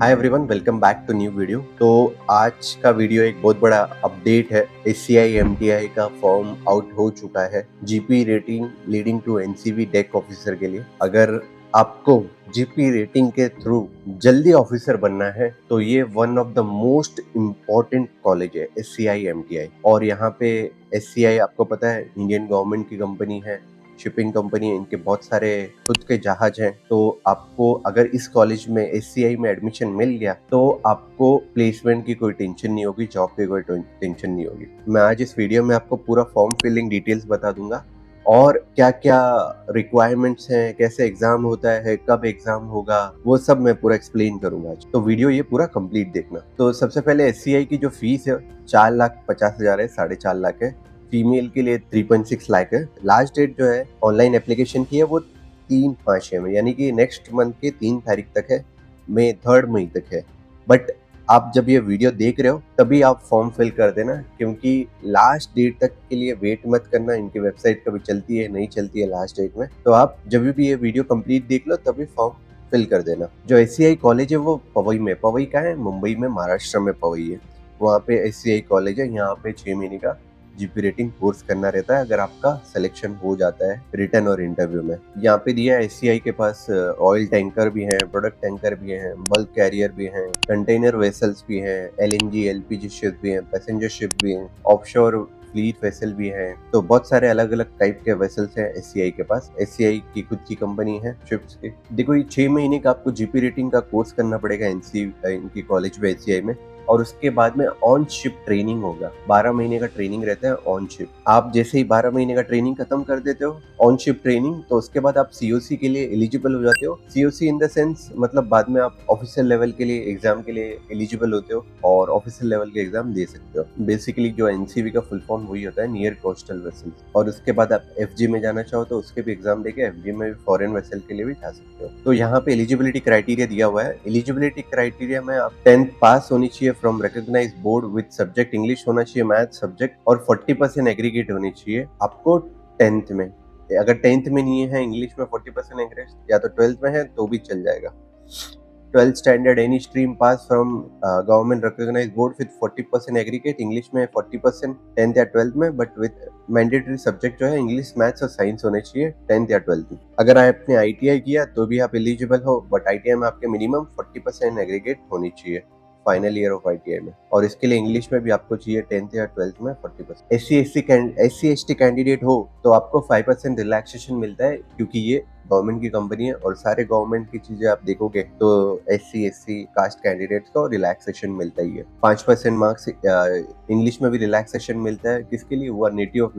Hi everyone, welcome back to new video. तो आज का वीडियो एक बहुत बड़ा अपडेट है। एससीआई एमटीआई का फॉर्म आउट हो चुका है GP rating leading to NCB deck officer के लिए। अगर आपको जीपी रेटिंग के थ्रू जल्दी ऑफिसर बनना है तो ये one of the most important college है एससीआई एमटीआई। और यहाँ पे एससीआई आपको पता है इंडियन गवर्नमेंट की कंपनी है, शिपिंग कंपनी है, इनके बहुत सारे खुद के जहाज हैं। तो आपको अगर इस कॉलेज में एससीआई में एडमिशन मिल गया तो आपको प्लेसमेंट की कोई टेंशन नहीं होगी, जॉब की कोई टेंशन नहीं होगी। मैं आज इस वीडियो में आपको पूरा फॉर्म फिलिंग डिटेल्स बता दूंगा और क्या क्या रिक्वायरमेंट्स हैं, कैसे एग्जाम होता है, कब एग्जाम होगा, वो सब मैं पूरा एक्सप्लेन करूंगा आज। तो वीडियो ये पूरा कंप्लीट देखना। तो सबसे पहले एससीआई की जो फीस है 4,50,000 है, 4.5 लाख है। फीमेल के लिए 3.6 लाख है। लास्ट डेट जो है ऑनलाइन एप्लीकेशन की है वो 3/5 है, यानी कि नेक्स्ट मंथ के 3 तारीख तक है, मई 3 मई तक है। बट आप जब ये वीडियो देख रहे हो तभी आप फॉर्म फिल कर देना, क्योंकि लास्ट डेट तक के लिए वेट मत करना। इनकी वेबसाइट कभी चलती है नहीं चलती है लास्ट डेट में, तो आप जब भी ये वीडियो कंप्लीट देख लो तभी फॉर्म फिल कर देना। जो एससीआई कॉलेज है वो पवई में, पवई का है, मुंबई में, महाराष्ट्र में पवई है। वहाँ पे एससीआई कॉलेज है। यहाँ पे 6 महीने का जीपी रेटिंग कोर्स करना रहता है अगर आपका सिलेक्शन हो जाता है रिटर्न और इंटरव्यू में। यहाँ पे दिया है एससीआई के पास ऑयल टैंकर भी हैं, प्रोडक्ट टैंकर भी हैं, बल्क कैरियर भी हैं, कंटेनर वेसल्स भी हैं, एलएनजी एलपीजी शिप भी हैं, पैसेंजर शिप भी हैं, ऑफशोर फ्लीट वेसल भी है। तो बहुत सारे अलग अलग टाइप के वेसल्स हैं एससीआई के पास। एससीआई की खुद की कंपनी है शिप्स की। देखो, ये 6 महीने का आपको जीपी रेटिंग का कोर्स करना पड़ेगा इनकी कॉलेज में, एससीआई में। और उसके बाद में ऑन शिप ट्रेनिंग होगा। 12 महीने का ट्रेनिंग रहता है ऑन शिप। आप जैसे ही 12 महीने का ट्रेनिंग खत्म कर देते हो ऑन शिप ट्रेनिंग, तो उसके बाद आप सीओसी के लिए एलिजिबल हो जाते हो। सीओसी इन द सेंस मतलब बाद में आप ऑफिशियल लेवल के लिए एग्जाम के लिए एलिजिबल होते हो और ऑफिशियल लेवल के एग्जाम दे सकते हो। बेसिकली जो एनसीवी का फुल फॉर्म वही होता है, नियर कोस्टल वेसल। और उसके बाद आप एफजी में जाना चाहो तो उसके भी एग्जाम देके एफजी में भी फॉरेन वेसल के लिए भी जा सकते हो। तो यहाँ पे एलिजिबिलिटी क्राइटेरिया दिया हुआ है। एलिजिबिलिटी क्राइटेरिया में आप 10th पास होनी चाहिए from recognised board with subject English होना चाहिए, मैथ सब्जेक्ट, और 40% एग्रीगेट होनी चाहिए आपको 10th में। अगर 10th में नहीं है इंग्लिश में 40% एग्रीगेट, या तो 12th में है तो भी चल जाएगा। 12th standard any stream pass from government recognised board with 40% aggregate, English में 40% 10th या 12th में, बट विद मैंडेटरी सब्जेक्ट जो है इंग्लिश, मैथ्स और साइंस होने चाहिए 10th या 12th में। अगर आपने आईटीआई किया तो भी आप एलिजिबल हो, बट आईटीआई में आपके मिनिमम 40% एग्रीगेट होनी चाहिए फाइनल ईयर ऑफ आईटीआई में। और इसके लिए इंग्लिश में भी आपको चाहिए 10th या 12th में 40%। एससी एसटी कैंडिडेट हो तो आपको 5% रिलैक्सेशन मिलता है, क्योंकि ये गवर्नमेंट की कंपनी है और सारे गवर्नमेंट की चीजें आप देखोगे तो एससी एससी कास्ट कैंडिडेट्स को रिलैक्सेशन मिलता ही है। 5% मार्क्स इंग्लिश में भी रिलैक्सेशन मिलता है। किसके लिए? हुआ native of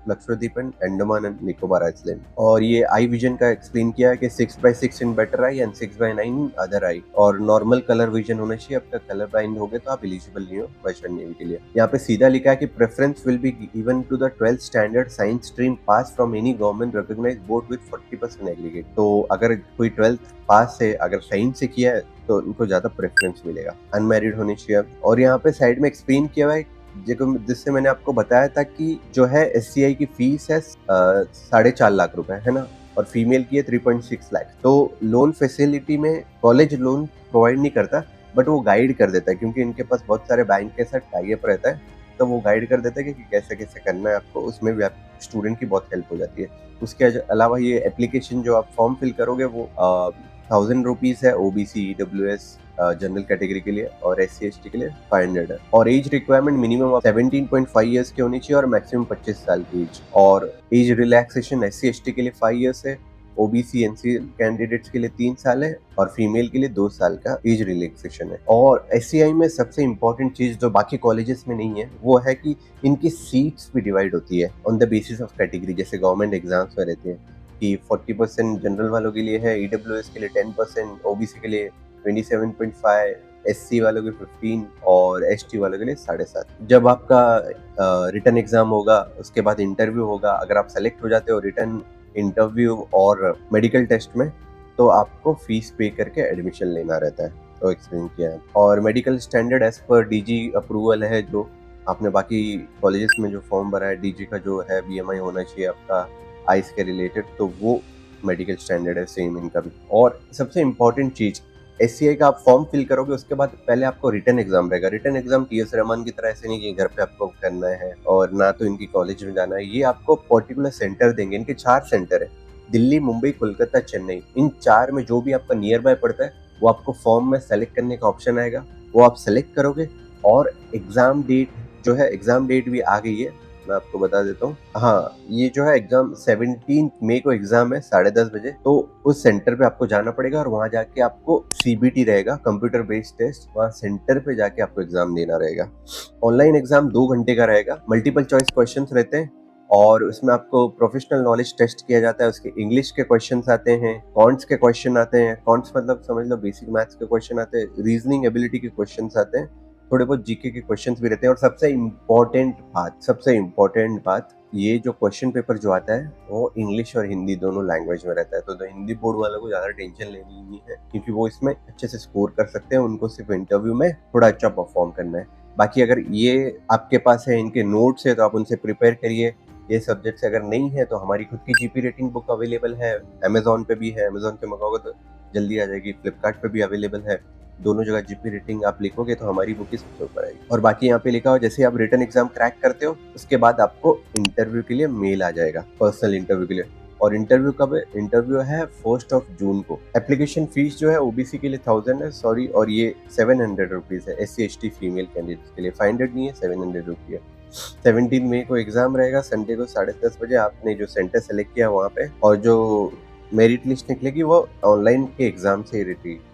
Lakshadweep and Andaman and Nicobar island. और ये आई विजन का एक्सप्लेन किया है कि 6/6 in better I and 6/9 in other I. और नॉर्मल कलर विजन होना चाहिए। अब तक कलर ब्लाइंड हो गए तो आप एलिजिबल नहीं हो वेस्टर्न नेवी के लिए। यहाँ पे सीधा लिखा है कि preference will be given to the 12th standard science stream pass from any government recognised board with 40% aggregate. तो अगर कोई 12th पास है, अगर साइंस से किया है, तो उनको ज्यादा प्रेफरेंस मिलेगा। अनमैरिड होनी चाहिए। और यहाँ पे साइड में एक्सप्लेन किया हुआ है जिससे मैंने आपको बताया था कि जो है एससीआई की फीस है 4.5 लाख रुपए, है ना, और फीमेल की है 3.6 लाख। तो लोन फैसिलिटी में कॉलेज लोन प्रोवाइड नहीं करता, बट वो गाइड कर देता है, क्योंकि इनके पास बहुत सारे बैंक के साथ टाई अप रहता है। तो वो गाइड कर देता है कि कैसे कैसे करना है आपको। उसमें भी आप स्टूडेंट की बहुत हेल्प हो जाती है। उसके अलावा ये एप्लीकेशन जो आप फॉर्म फिल करोगे वो 1000 रुपीज है ओबीसी ईडब्ल्यूएस जनरल कैटेगरी के लिए, और एससी एसटी के लिए 500 है। और एज रिक्वायरमेंट मिनिमम 17.5 ईयर्स की होनी चाहिए और मैक्सिमम 25 साल की एज। और एज रिलैक्सेशन एससी एसटी के लिए 5 ईयर्स है, ओबीसी एनसी कैंडिडेट्स के लिए 3 साल है, और फीमेल के लिए 2 साल का एज रिलैक्सेशन है। और एससीआई में सबसे इंपॉर्टेंट चीज जो बाकी कॉलेजेस में नहीं है वो है कि इनकी सीट्स भी डिवाइड होती है on the basis of category. जैसे गवर्नमेंट एग्जाम्स में रहते हैं कि 40% जनरल वालों के लिए है, ईडब्ल्यूएस के लिए 10%, ओबीसी के लिए 27.5, एससी वालों के 15 और एसटी वालों के लिए 7.5। जब आपका रिटर्न एग्जाम होगा उसके बाद इंटरव्यू होगा। अगर आप सेलेक्ट हो जाते हो रिटर्न, इंटरव्यू और मेडिकल टेस्ट में, तो आपको फीस पे करके एडमिशन लेना रहता है। तो एक्सप्लेन किया है। और मेडिकल स्टैंडर्ड एज पर डीजी अप्रूवल है। जो आपने बाकी कॉलेजेस में जो फॉर्म भरा है, डीजी का जो है बीएमआई होना चाहिए आपका आइस के रिलेटेड, तो वो मेडिकल स्टैंडर्ड है सेम इनका भी। और सबसे इम्पोर्टेंट चीज एससीआई का आप फॉर्म फिल करोगे, उसके बाद पहले आपको रिटन एग्जाम रहेगा। रिटन एग्जाम टीएस रहमान की तरह ऐसे नहीं कि घर पे आपको करना है और ना तो इनकी कॉलेज में जाना है। ये आपको पर्टिकुलर सेंटर देंगे। इनके 4 सेंटर है, दिल्ली, मुंबई, कोलकाता, चेन्नई। इन 4 में जो भी आपका नियर बाय पड़ता है वो आपको फॉर्म में सेलेक्ट करने का ऑप्शन आएगा, वो आप सेलेक्ट करोगे। और एग्जाम डेट जो है, एग्जाम डेट भी आ गई है, मैं आपको बता देता हूँ। हाँ, ये जो है एग्जाम 17 मई को एग्जाम है 10:30 बजे। तो उस सेंटर पे आपको जाना पड़ेगा और वहां जाके आपको सीबीटी रहेगा, कंप्यूटर बेस्ड टेस्ट। वहां सेंटर पे जाके आपको एग्जाम देना रहेगा। ऑनलाइन एग्जाम 2 घंटे का रहेगा। मल्टीपल चॉइस क्वेश्चन रहते हैं और उसमें आपको प्रोफेशनल नॉलेज टेस्ट किया जाता है। उसके इंग्लिश के क्वेश्चंस आते हैं, कॉन्ट्स के क्वेश्चन आते हैं। कॉन्ट्स मतलब समझ लो बेसिक मैथ्स के क्वेश्चन आते हैं, रीजनिंग एबिलिटी के क्वेश्चंस आते हैं, थोड़े बहुत जीके के क्वेश्चंस भी रहते हैं। और सबसे इम्पोर्टेंट बात, ये जो क्वेश्चन पेपर जो आता है वो इंग्लिश और हिंदी दोनों लैंग्वेज में रहता है। तो हिंदी बोर्ड वालों को ज्यादा टेंशन लेनी नहीं है, क्योंकि वो इसमें अच्छे से स्कोर कर सकते हैं। उनको सिर्फ इंटरव्यू में थोड़ा अच्छा परफॉर्म करना है। बाकी अगर ये आपके पास है, इनके नोट्स है, तो आप उनसे प्रिपेयर करिए। ये सब्जेक्ट्स अगर नहीं है तो हमारी खुद की जीपी रेटिंग बुक अवेलेबल है, अमेजोन पे भी है। अमेजोन पे मंगाओगे तो जल्दी आ जाएगी, फ्लिपकार्ट पे भी अवेलेबल है। दोनों जगह जीपी रेटिंग आप लिखोगे तो हमारी बुक ही सबसे ऊपर आएगी। और बाकी यहाँ पे लिखा हो, जैसे आप रिटन एग्जाम क्रैक करते हो उसके बाद आपको इंटरव्यू के लिए मेल आ जाएगा, पर्सनल इंटरव्यू के लिए। और इंटरव्यू कब है? इंटरव्यू है 1 जून को। एप्लीकेशन फीस जो है ओबीसी के लिए 1000 है, सॉरी, और ये 700 रुपीज है। SC ST फीमेल कैंडिडेट के लिए 500 नहीं है, 700 रुपये है। 17 मई को एग्जाम रहेगा, संडे को 10:30 बजे। आपने जो सेंटर सेलेक्ट किया वहाँ पे, और जो मेरिट लिस्ट निकलेगी वो ऑनलाइन के एग्जाम से ही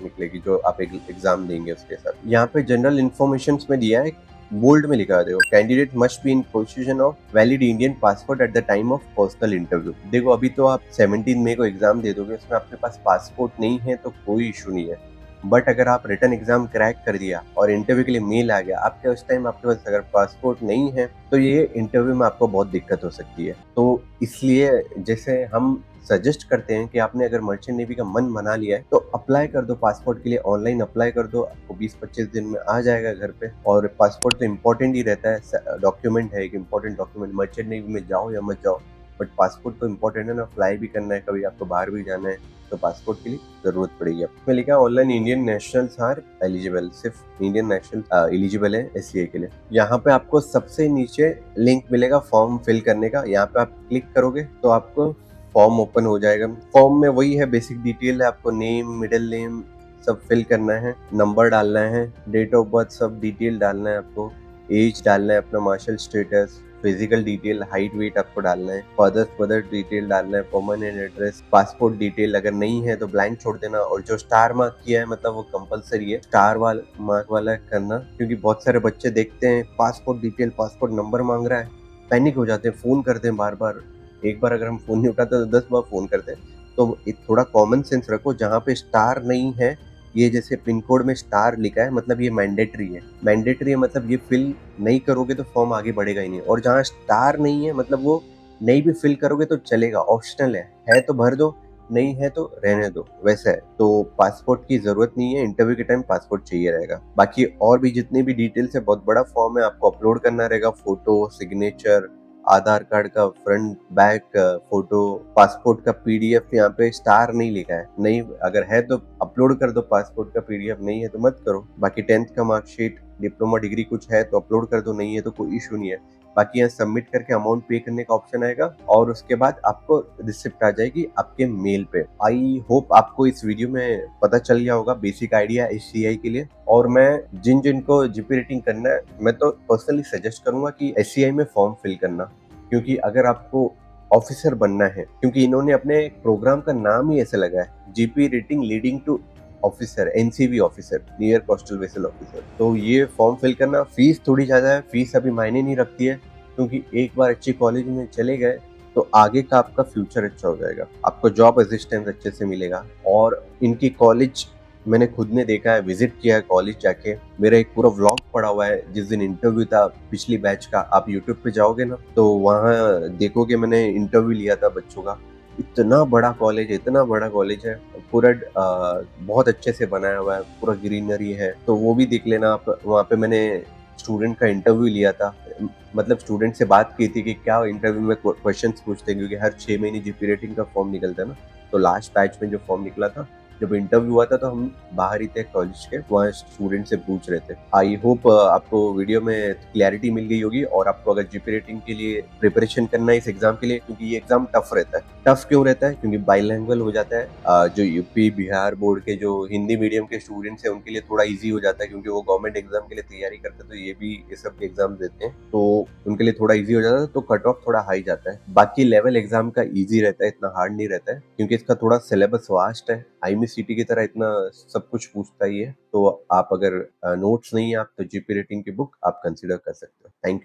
निकलेगी, जो आप एग्जाम देंगे उसके साथ। यहाँ पे जनरल इन्फॉर्मेशन में दिया है, बोल्ड में लिखा देखो, candidate must be in position of valid Indian passport at the time of personal interview. देखो अभी तो आप 17 मई को एग्जाम दे दोगे, उसमें आपके पास पासपोर्ट नहीं है तो कोई इशू नहीं है। बट अगर आप रिटन एग्जाम क्रैक कर दिया और इंटरव्यू के लिए मेल आ गया, आपके उस टाइम आपके पास अगर पासपोर्ट नहीं है तो ये इंटरव्यू में आपको बहुत दिक्कत हो सकती है। तो इसलिए जैसे हम सजेस्ट करते हैं कि आपने अगर मर्चेंट नेवी का मन बना लिया है तो अप्लाई कर दो पासपोर्ट के लिए, ऑनलाइन अप्लाई कर दो, आपको 20-25 दिन में आ जाएगा घर पे। और पासपोर्ट तो इम्पोर्टेंट ही रहता है, डॉक्यूमेंट है, एक इम्पोर्टेंट डॉक्यूमेंट। मर्चेंट नेवी में जाओ या मत जाओ, बट पासपोर्ट तो इम्पोर्टेंट है ना, फ्लाई भी करना है, कभी आपको बाहर भी जाना है तो पासपोर्ट के लिए जरूरत पड़ेगी। इसमें लिखा है online Indian nationals are eligible, सिर्फ इंडियन नेशनल एलिजिबल है एससीए के लिए। यहाँ पे आपको सबसे नीचे लिंक मिलेगा फॉर्म फिल करने का, यहाँ पे आप क्लिक करोगे तो आपको फॉर्म ओपन हो जाएगा। फॉर्म में वही है, बेसिक डिटेल है, आपको नेम, मिडिल नेम सब फिल करना है, नंबर डालना है, डेट ऑफ बर्थ सब डिटेल डालना है, आपको एज डालना है, अपना marital status, physical detail, height weight आपको डालना है, फर्दर डिटेल डालना है, परमानेंट एड्रेस, पासपोर्ट डिटेल अगर नहीं है तो ब्लैंक छोड़ देना। और जो स्टार मार्क किया है मतलब वो कंपलसरी है स्टार वाला मार्क वाला करना, क्योंकि बहुत सारे बच्चे देखते हैं पासपोर्ट डिटेल, पासपोर्ट नंबर मांग रहा है, पैनिक हो जाते हैं, फोन करते हैं बार बार। एक बार अगर हम फोन नहीं उठाते तो 10 बार फोन करते हैं। तो थोड़ा कॉमन सेंस रखो, जहाँ पे स्टार नहीं है, ये जैसे पिन कोड में स्टार लिखा है मतलब ये मैंडेटरी है। मैंडेटरी है मतलब ये फिल नहीं करोगे तो फॉर्म आगे बढ़ेगा ही नहीं। और जहाँ स्टार नहीं है मतलब वो नहीं भी फिल करोगे तो चलेगा, ऑप्शनल है तो भर दो, नहीं है तो रहने दो, वैसा है। तो पासपोर्ट की जरूरत नहीं है, इंटरव्यू के टाइम पासपोर्ट चाहिए रहेगा। बाकी और भी जितनी भी डिटेल्स है, बहुत बड़ा फॉर्म है, आपको अपलोड करना रहेगा, फोटो, सिग्नेचर, आधार कार्ड का फ्रंट बैक फोटो, पासपोर्ट का पीडीएफ। यहाँ पे स्टार नहीं लिखा है, नहीं अगर है तो अपलोड कर दो पासपोर्ट का पीडीएफ, नहीं है तो मत करो। बाकी 10th का मार्कशीट, डिप्लोमा डिग्री कुछ है तो अपलोड कर दो, नहीं है तो कोई इशू नहीं है। बाकी यहाँ सबमिट करके अमाउंट पे करने का ऑप्शन आएगा और उसके बाद आपको रिसिप्ट आ जाएगी आपके मेल पे। आई होप आपको इस वीडियो में पता चल गया होगा बेसिक आइडिया एससीआई के लिए। और मैं जिन को जीपी रेटिंग करना है, मैं तो पर्सनली सजेस्ट करूंगा कि एससीआई में फॉर्म फिल करना, क्योंकि अगर आपको ऑफिसर बनना है, क्योंकि इन्होंने अपने प्रोग्राम का नाम ही ऐसे लगा है, GP rating leading to officer, NCV officer, near coastal vessel officer. तो ये फॉर्म फिल करना। फीस थोड़ी ज्यादा है, फीस अभी मायने नहीं रखती है, क्योंकि एक बार अच्छी कॉलेज में चले गए तो आगे का आपका फ्यूचर अच्छा हो जाएगा, आपको जॉब असिस्टेंस अच्छे से मिलेगा। और इनकी कॉलेज मैंने खुद ने देखा है, विजिट किया है कॉलेज जाके, मेरा एक पूरा व्लॉग पड़ा हुआ है जिस दिन इंटरव्यू था पिछली बैच का। आप यूट्यूब पे जाओगे ना तो वहाँ देखोगे, मैंने इंटरव्यू लिया था बच्चों का। इतना बड़ा कॉलेज है, इतना बड़ा कॉलेज है, पूरा बहुत अच्छे से बनाया हुआ है, पूरा ग्रीनरी है, तो वो भी देख लेना आप। वहाँ पे मैंने स्टूडेंट का इंटरव्यू लिया था, मतलब स्टूडेंट से बात की थी कि क्या इंटरव्यू में क्वेश्चंस पूछते हैं, क्योंकि हर 6 महीने जीपी रेटिंग का फॉर्म निकलता है ना। तो लास्ट बैच में जो फॉर्म निकला था जब इंटरव्यू हुआ था तो हम बाहर ही थे कॉलेज के, वहाँ स्टूडेंट से पूछ रहे थे। आई होप आपको वीडियो में क्लैरिटी मिल गई होगी और आपको अगर जीपी रेटिंग के लिए प्रिपरेशन करना है इस एग्जाम के लिए, क्योंकि ये एग्जाम टफ रहता है। टफ क्यों रहता है? क्योंकि बाइलैंग्वेज हो जाता है। जो यूपी बिहार बोर्ड के जो हिंदी मीडियम के स्टूडेंट्स हैं उनके लिए थोड़ा इजी हो जाता है, क्योंकि वो गवर्नमेंट एग्जाम के लिए तैयारी करते हैं तो ये भी ये सब एग्जाम देते हैं, तो उनके लिए थोड़ा इजी हो जाता है, तो कट ऑफ थोड़ा हाई जाता है। बाकी लेवल एग्जाम का इजी रहता है, इतना हार्ड नहीं रहता है, क्योंकि इसका थोड़ा सिलेबस वास्ट है। आईएमपी की तरह इतना सब कुछ पूछता ही है। तो आप अगर नोट्स नहीं है आप तो जीपी रेटिंग की बुक आप कंसिडर कर सकते हो। थैंक